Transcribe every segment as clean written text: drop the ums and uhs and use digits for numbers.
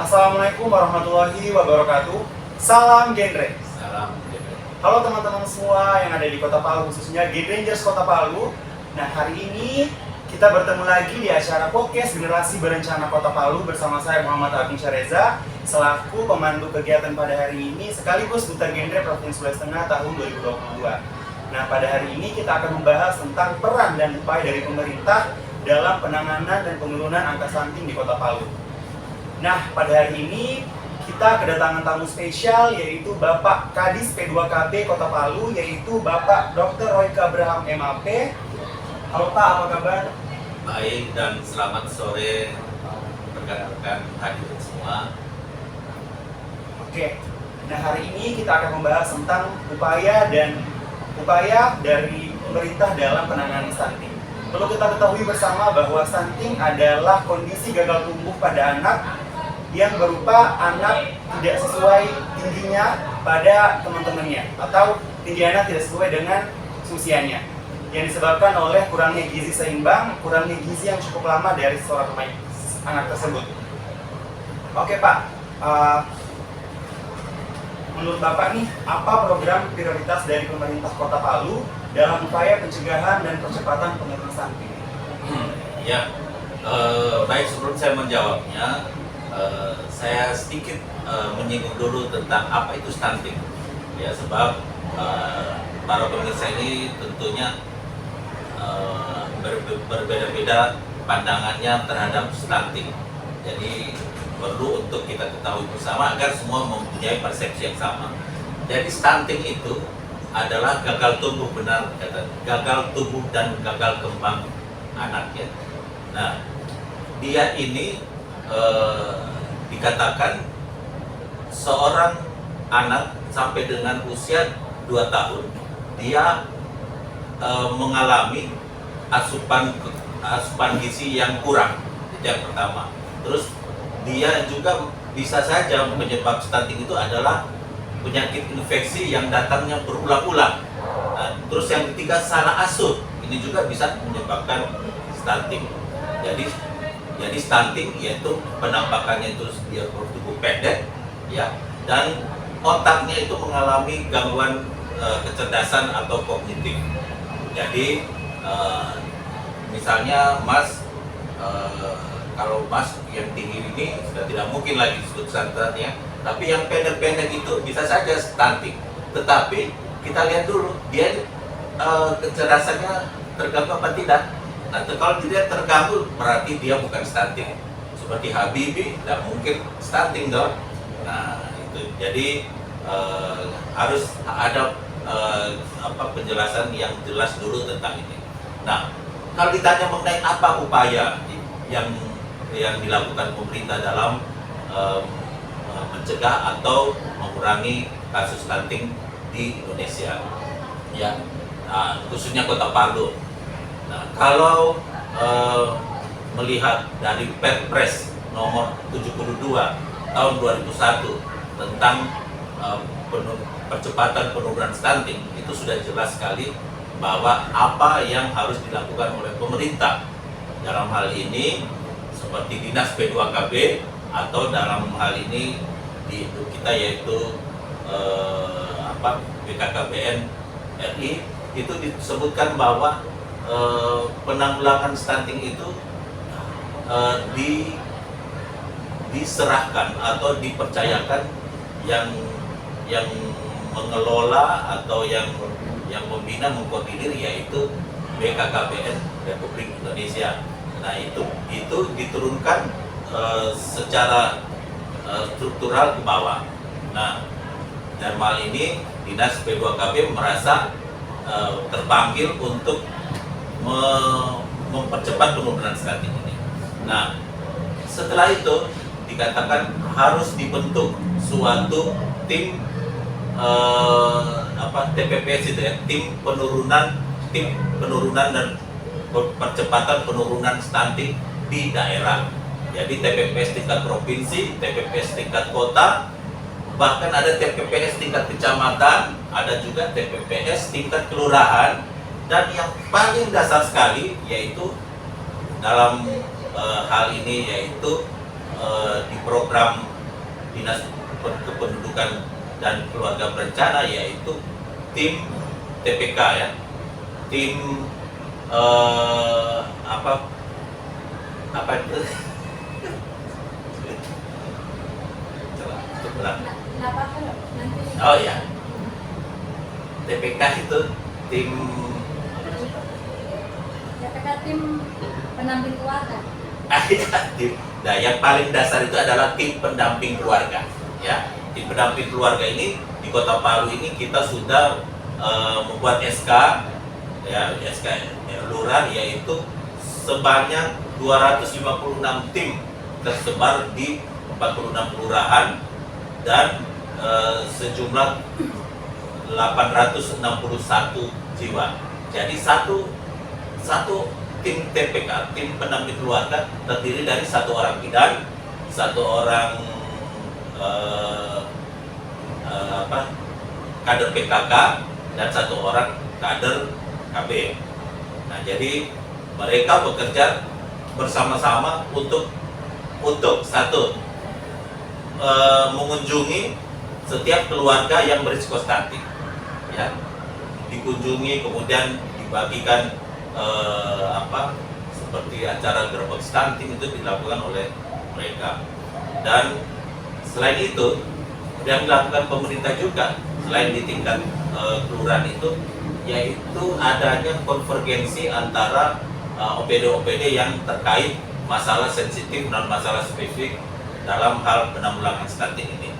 Assalamualaikum warahmatullahi wabarakatuh. Salam genre. Salam genre. Halo teman-teman semua yang ada di Kota Palu, khususnya Genrangers Kota Palu. Nah, hari ini kita bertemu lagi di acara podcast Generasi Berencana Kota Palu bersama saya Muhammad Agung Syareza selaku pemandu kegiatan pada hari ini sekaligus Duta Genre Provinsi Sulawesi Tengah tahun 2022. Nah, pada hari ini kita akan membahas tentang peran dan upaya dari pemerintah dalam penanganan dan penurunan angka stunting di Kota Palu. Nah, pada hari ini kita kedatangan tamu spesial yaitu Bapak Kadis P2KB Kota Palu, yaitu Bapak Dr. Royke Abraham MAP. Halo Pak, apa kabar? Baik dan selamat sore rekan-rekan hadirin semua. Oke, nah hari ini kita akan membahas tentang upaya dari pemerintah dalam penanganan stunting. Perlu kita ketahui bersama bahwa stunting adalah kondisi gagal tumbuh pada anak yang berupa anak tidak sesuai tingginya pada teman-temannya atau tinggi anak tidak sesuai dengan usianya yang disebabkan oleh kurangnya gizi seimbang, kurangnya gizi yang cukup lama dari seorang anak tersebut. Oke Pak, menurut Bapak nih, apa program prioritas dari pemerintah Kota Palu dalam upaya pencegahan dan percepatan penurunan stunting? Ya, baik, sebelum saya menjawabnya, saya sedikit menyinggung dulu tentang apa itu stunting. Ya, sebab para pemirsa ini tentunya berbeda-beda pandangannya terhadap stunting. Jadi perlu untuk kita ketahui bersama agar semua mempunyai persepsi yang sama. Jadi stunting itu adalah gagal tumbuh gagal tumbuh dan gagal kembang anak ya. Nah, dia ini dikatakan seorang anak sampai dengan usia 2 tahun dia mengalami asupan gizi yang kurang, itu yang pertama. Terus dia juga bisa saja penyebab stunting itu adalah penyakit infeksi yang datangnya berulang-ulang. Nah, terus yang ketiga salah asuh, ini juga bisa menyebabkan stunting. Jadi stunting yaitu penampakannya itu dia bertubuh pendek, ya, dan otaknya itu mengalami gangguan kecerdasan atau kognitif. Jadi misalnya Mas kalau Mas yang tinggi ini sudah tidak mungkin lagi disebut stunting ya. Tapi yang pendek-pendek itu bisa saja stunting. Tetapi kita lihat dulu dia kecerdasannya terganggu apa tidak. Nah, kalau tidak terganggu berarti dia bukan stunting. Seperti Habibie tidak mungkin stunting dong. Nah, itu. Jadi harus ada penjelasan yang jelas dulu tentang ini. Nah, kalau ditanya mengenai apa upaya yang dilakukan pemerintah dalam mencegah atau mengurangi kasus stunting di Indonesia, ya, khususnya Kota Palu. Nah, kalau melihat dari Perpres nomor 72 tahun 2001 tentang percepatan penurunan stunting, itu sudah jelas sekali bahwa apa yang harus dilakukan oleh pemerintah dalam hal ini seperti Dinas P2KB atau dalam hal ini di kita yaitu BKKBN RI, itu disebutkan bahwa penanggulangan stunting itu diserahkan atau dipercayakan yang mengelola atau yang membina mengkoordinir yaitu BKKBN Republik Indonesia. Nah, itu diturunkan secara struktural ke bawah. Nah, dalam hal ini Dinas P2KB merasa terpanggil untuk mempercepat penurunan stunting ini. Nah, setelah itu dikatakan harus dibentuk suatu tim TPPS itu ya, tim penurunan dan percepatan penurunan stunting di daerah. Jadi TPPS tingkat provinsi, TPPS tingkat kota, bahkan ada TPPS tingkat kecamatan, ada juga TPPS tingkat kelurahan, dan yang paling dasar sekali yaitu dalam hal ini yaitu di program Dinas Kependudukan dan Keluarga Berencana, yaitu tim TPK ya, tim apa itu? Coba untuk ulang. Oh ya, TPK itu tim tim pendamping keluarga. tim. Nah, yang paling dasar itu adalah tim pendamping keluarga. Ya, tim pendamping keluarga ini di Kota Palu ini kita sudah membuat SK, ya SK Lurah, yaitu sebanyak 256 tim tersebar di 46 kelurahan dan sejumlah 861 jiwa. Jadi satu tim TPK, tim pendamping keluarga, terdiri dari 1 orang bidan, 1 orang kader PKK, dan 1 orang kader KB. Nah, jadi mereka bekerja bersama-sama untuk satu, mengunjungi setiap keluarga yang berisiko stunting, ya, dikunjungi, kemudian dibagikan seperti acara gerbek stunting itu dilakukan oleh mereka. Dan selain itu yang dilakukan pemerintah juga selain di tingkat kelurahan itu, yaitu adanya konvergensi antara OPD-OPD yang terkait masalah sensitif dan masalah spesifik dalam hal penanggulangan stunting ini.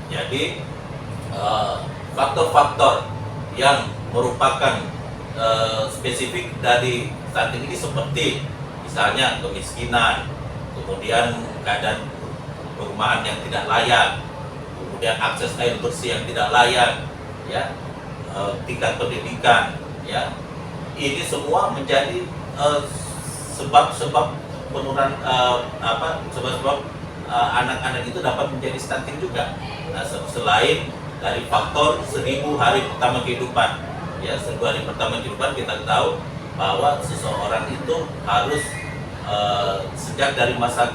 Jadi faktor-faktor yang merupakan spesifik dari stunting ini seperti misalnya kemiskinan, kemudian keadaan perumahan yang tidak layak, kemudian akses air bersih yang tidak layak, ya, tingkat pendidikan, ya, ini semua menjadi sebab-sebab penurunan sebab-sebab anak-anak itu dapat menjadi stunting juga. Nah, selain dari faktor 1000 hari pertama kehidupan, ya, 1000 hari pertama kehidupan, kita tahu bahwa seseorang itu harus sejak dari masa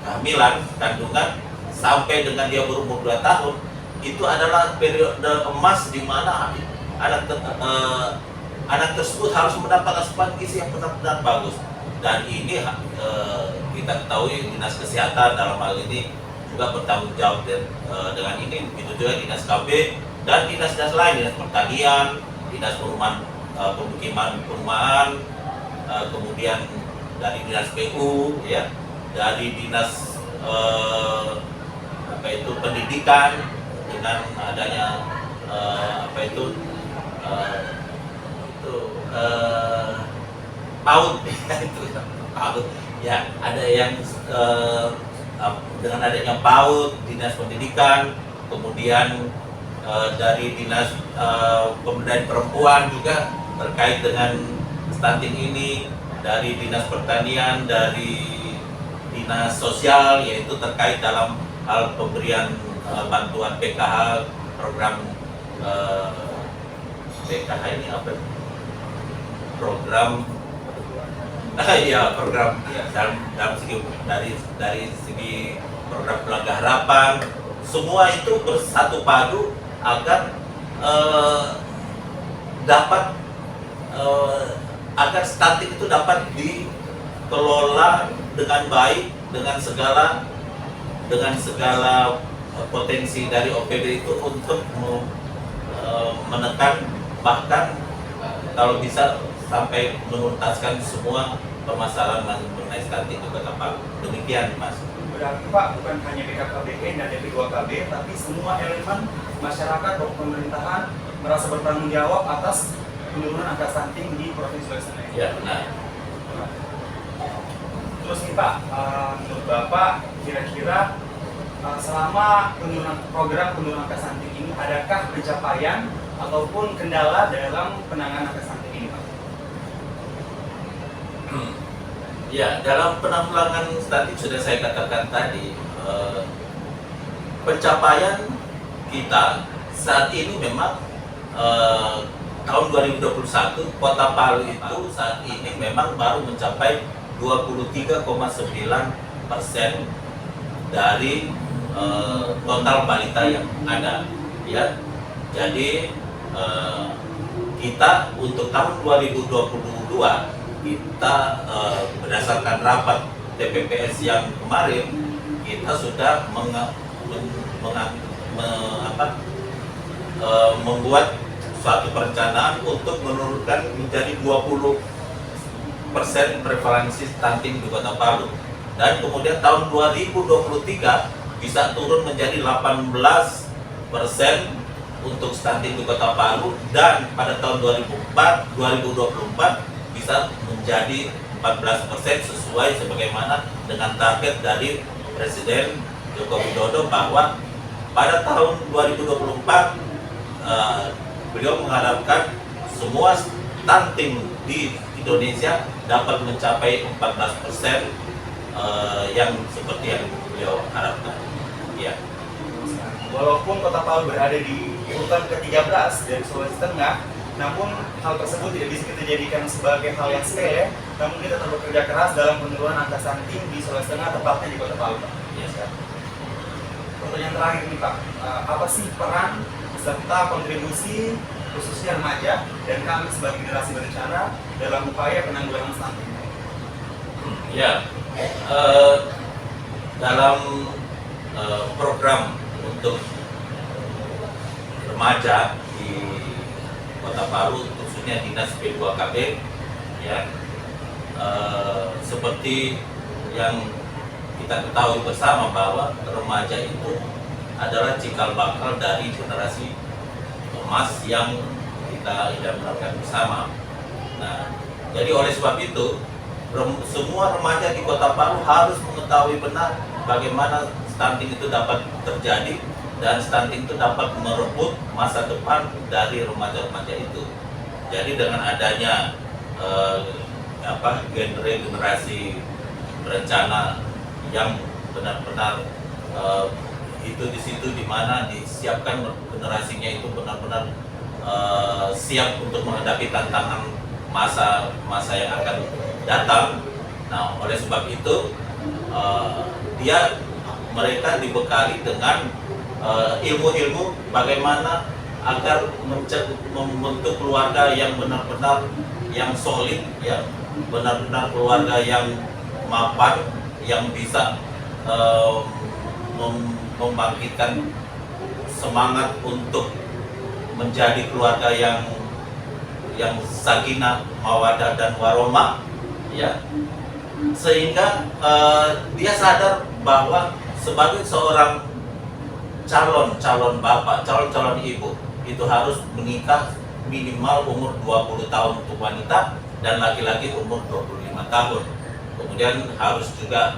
kehamilan, kandungan, sampai dengan dia berumur 2 tahun, itu adalah periode emas di mana anak tersebut harus mendapat asupan gizi yang benar-benar bagus. Dan ini kita ketahui Dinas Kesehatan dalam hal ini juga bertanggung jawab dengan ini, begitu juga Dinas KB dan dinas-dinas lain, Dinas Pertanian, Dinas Perumahan, kemudian dari Dinas PU, ya, dari Dinas Pendidikan, dengan adanya PAUD itu PAUD, ya, ada yang dengan adanya PAUD, Dinas Pendidikan, kemudian dari Dinas Pemberdayaan Perempuan juga terkait dengan stunting ini, dari Dinas Pertanian, dari Dinas Sosial, yaitu terkait dalam hal pemberian bantuan PKH, program PKH ini apa? Program ya, program dalam segi dari segi program keluarga harapan, semua itu bersatu padu agar agar stunting itu dapat dikelola dengan baik, dengan segala potensi dari OPD itu untuk menekan, bahkan kalau bisa sampai menuntaskan semua permasalahan mengenai stunting di Kota Palu. Demikian, Mas. Berarti Pak, bukan hanya BKKBN dan DP2KB, tapi semua elemen masyarakat atau pemerintahan merasa bertanggung jawab atas penurunan angka stunting di Provinsi Sulawesi Selatan. Ya, benar. Terus nih Pak, menurut Bapak kira-kira selama program penurunan angka stunting ini, adakah pencapaian ataupun kendala dalam penanganan angka stunting ini, Pak? Ya, dalam penanggulangan stunting sudah saya katakan tadi, pencapaian kita saat ini memang tahun 2021 Kota Palu itu saat ini memang baru mencapai 23,9% dari total balita yang ada, ya. Jadi kita untuk tahun 2022 kita berdasarkan rapat TPPS yang kemarin kita sudah membuat suatu perencanaan untuk menurunkan menjadi 20% prevalensi stunting di Kota Palu, dan kemudian tahun 2023 bisa turun menjadi 18% untuk stunting di Kota Palu, dan pada tahun 2024 bisa menjadi 14% sesuai sebagaimana dengan target dari Presiden Joko Widodo bahwa pada tahun 2024 beliau mengharapkan semua stunting di Indonesia dapat mencapai 14% yang seperti yang beliau harapkan. Ya. Walaupun Kota Palu berada di urutan ke-13 dari Sulawesi Tengah, namun hal tersebut tidak bisa kita jadikan sebagai hal yang sepele, namun kita tetap bekerja keras dalam penurunan angka stunting di Sulawesi Tengah, tepatnya di Kota Palu, Pak. Yes. Pertanyaan terakhir nih, Pak, apa sih peran serta kontribusi khususnya remaja dan kami sebagai generasi berencana dalam upaya penanggulangan stunting? Ya, dalam program untuk remaja di Kota Palu, khususnya Dinas P2KB, ya, seperti yang kita ketahui bersama bahwa remaja itu adalah cikal bakal dari generasi emas yang kita idam-idamkan bersama. Nah, jadi oleh sebab itu semua remaja di Kota Palu harus mengetahui benar bagaimana stunting itu dapat terjadi dan stunting itu dapat merebut masa depan dari remaja-remaja itu. Jadi dengan adanya generasi berencana yang benar-benar itu di situ di mana disiapkan generasinya itu benar-benar siap untuk menghadapi tantangan masa yang akan datang. Nah, oleh sebab itu mereka dibekali dengan ilmu-ilmu bagaimana agar membentuk keluarga yang benar-benar yang solid, ya, benar-benar keluarga yang mapan, yang bisa membangkitkan semangat untuk menjadi keluarga yang sakinah, mawaddah dan warahmah, ya, sehingga dia sadar bahwa sebagai seorang calon bapak, calon ibu itu harus menikah minimal umur 20 tahun untuk wanita dan laki-laki umur 25 tahun. Kemudian harus juga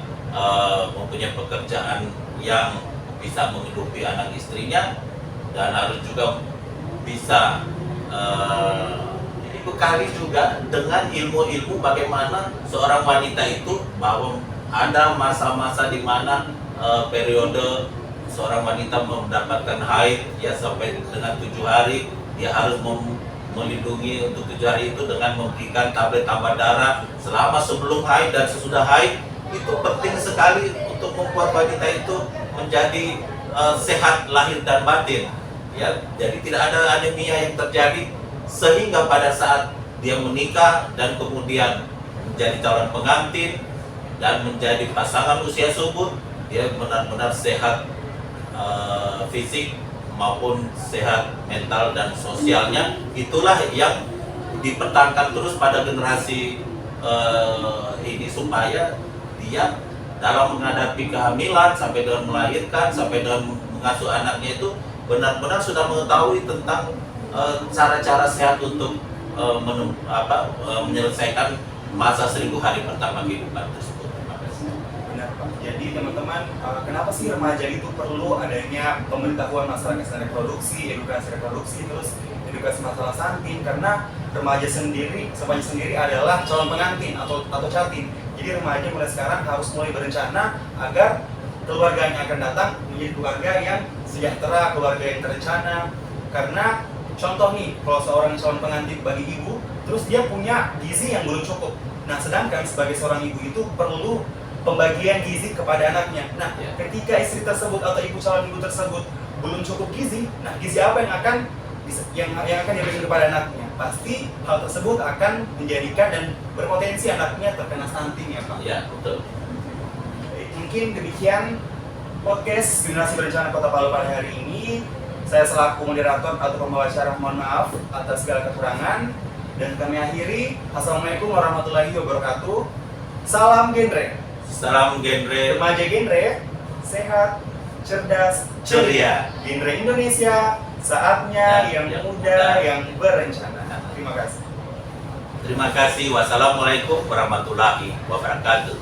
mempunyai pekerjaan yang bisa menghidupi anak istrinya, dan harus juga bisa dibekali juga dengan ilmu-ilmu bagaimana seorang wanita itu, bahwa ada masa-masa di mana periode seorang wanita mendapatkan haid, ya, sampai dengan 7 hari dia harus melindungi untuk 7 hari itu dengan memberikan tablet tambah darah selama sebelum haid dan sesudah haid. Itu penting sekali untuk membuat wanita itu menjadi sehat lahir dan batin, ya. Jadi tidak ada anemia yang terjadi, sehingga pada saat dia menikah dan kemudian menjadi calon pengantin dan menjadi pasangan usia subur, dia benar-benar sehat fisik maupun sehat mental dan sosialnya. Itulah yang dipertahankan terus pada generasi ini, supaya dia dalam menghadapi kehamilan sampai dengan melahirkan sampai dengan mengasuh anaknya itu benar-benar sudah mengetahui tentang cara-cara sehat untuk menyelesaikan masa 1000 hari pertama kehidupan tersebut. Terima kasih. Benar, Pak. Jadi teman-teman, kenapa sih remaja itu perlu adanya pemberitahuan masalah kesehatan reproduksi, edukasi reproduksi, terus edukasi masalah stunting? Karena remaja sendiri adalah calon pengantin atau catin. Jadi remaja mulai sekarang harus mulai berencana agar keluarga yang akan datang menjadi keluarga yang sejahtera, keluarga yang terencana. Karena contoh nih, kalau seorang calon pengantin bagi ibu, terus dia punya gizi yang belum cukup. Nah, sedangkan sebagai seorang ibu itu perlu pembagian gizi kepada anaknya. Nah, Ya. ketika istri tersebut atau ibu calon ibu tersebut belum cukup gizi, nah gizi apa yang akan diberikan kepada anaknya? Pasti hal tersebut akan menjadikan dan berpotensi anaknya terkena stunting ya Pak. Ya, betul. Baik, mungkin demikian podcast Generasi Berencana Kota Palu pada hari ini. Saya selaku moderator atau pembawa acara mohon maaf atas segala kekurangan dan kami akhiri. Assalamualaikum warahmatullahi wabarakatuh. Salam genre. Salam genre Remaja genre, sehat, cerdas, ceria. Genre Indonesia, saatnya Ya, yang yang muda, muda. yang berencana. Terima kasih. Terima kasih. Wassalamualaikum warahmatullahi wabarakatuh.